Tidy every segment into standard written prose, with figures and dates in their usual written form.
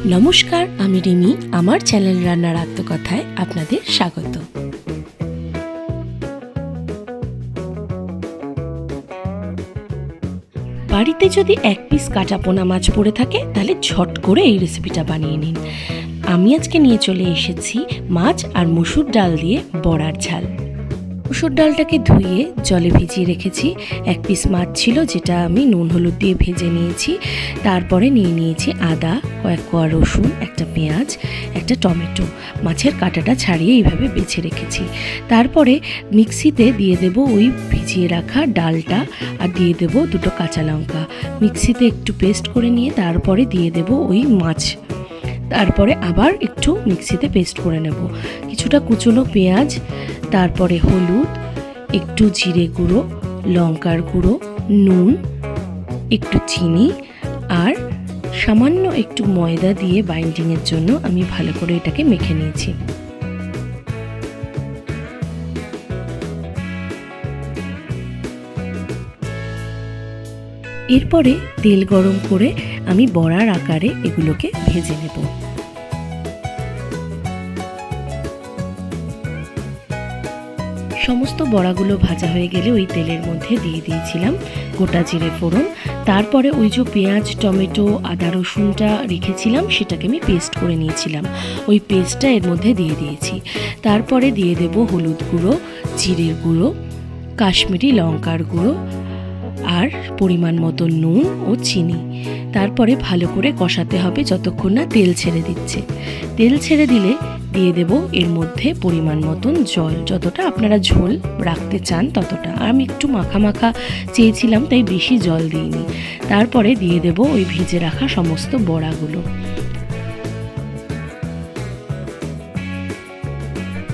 নমস্কার, আমি রিমি। আমার চ্যানেল রান্নার আত্মকথায় আপনাদের স্বাগত। বাড়িতে যদি এক পিস কাঁচা পোনা মাছ পড়ে থাকে তাহলে ঝট করে এই রেসিপিটা বানিয়ে নিন। আমি আজকে নিয়ে চলে এসেছি মাছ আর মসুর ডাল দিয়ে বড়ার ঝাল। মসুর ডালটাকে ধুয়ে জলে ভিজিয়ে রেখেছি। এক পিস মাছ ছিল যেটা আমি নুন হলুদ দিয়ে ভেজে নিয়েছি। তারপরে নিয়ে নিয়েছি আদা, কয়েক কোয়া রসুন, একটা পেঁয়াজ, একটা টমেটো। মাছের কাঁটাটা ছাড়িয়ে এইভাবে বেছে রেখেছি। তারপরে মিক্সিতে দিয়ে দেব ওই ভিজিয়ে রাখা ডালটা আর দিয়ে দেব দুটো কাঁচা লঙ্কা। মিক্সিতে একটু পেস্ট করে নিয়ে তারপরে দিয়ে দেব ওই মাছ। তারপরে আবার একটু মিক্সিতে পেস্ট করে নেব। কিছুটা কুচনো পেঁয়াজ, তারপরে হলুদ, একটু জিরে গুঁড়ো, লঙ্কার গুঁড়ো, নুন, একটু চিনি আর সামান্য একটু ময়দা দিয়ে বাইন্ডিংয়ের জন্য আমি ভালো করে এটাকে মেখে নিয়েছি। এরপরে তেল গরম করে আমি বড়ার আকারে এগুলোকে ভেজে নেব। সমস্ত বড়াগুলো ভাজা হয়ে গেলে ওই তেলের মধ্যে দিয়ে দিয়েছিলাম গোটা জিরে ফোড়ন। তারপরে ওই যে পেঁয়াজ, টমেটো, আদা, রসুনটা রেখেছিলাম সেটাকে আমি পেস্ট করে নিয়েছিলাম, ওই পেস্টটা এর মধ্যে দিয়ে দিয়েছি। তারপরে দিয়ে দেব হলুদ গুঁড়ো, জিরের গুঁড়ো, কাশ্মীরি লঙ্কার গুঁড়ো আর পরিমাণ মতো নুন ও চিনি। তারপরে ভালো করে কষাতে হবে যতক্ষণ না তেল ছেড়ে দিচ্ছে। তেল ছেড়ে দিলে দিয়ে দেব এর মধ্যে পরিমাণ মতন জল, যতটা আপনারা ঝোল রাখতে চান ততটা। আমি একটু মাখা মাখা চেয়েছিলাম তাই বেশি জল দিইনি। তারপরে দিয়ে দেব ওই ভেজে রাখা সমস্ত বড়াগুলো।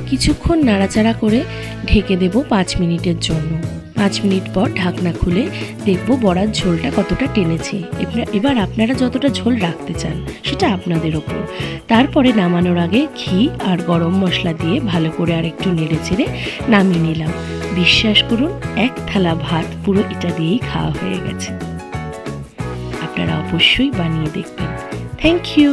কিছুক্ষণ নাড়াচাড়া করে ঢেকে দেব 5 মিনিটের জন্য। 5 মিনিট পর ঢাকনা খুলে দেখব বড়ার ঝোলটা কতটা টেনেছে। এবার আপনারা যতটা ঝোল রাখতে চান সেটা আপনাদের ওপর। তারপরে নামানোর আগে ঘি আর গরম মশলা দিয়ে ভালো করে আর একটু নেড়ে চেড়ে নামিয়ে নিলাম। বিশ্বাস করুন, এক থালা ভাত পুরো এটা দিয়েই খাওয়া হয়ে গেছে। আপনারা অবশ্যই বানিয়ে দেখবেন। Thank you.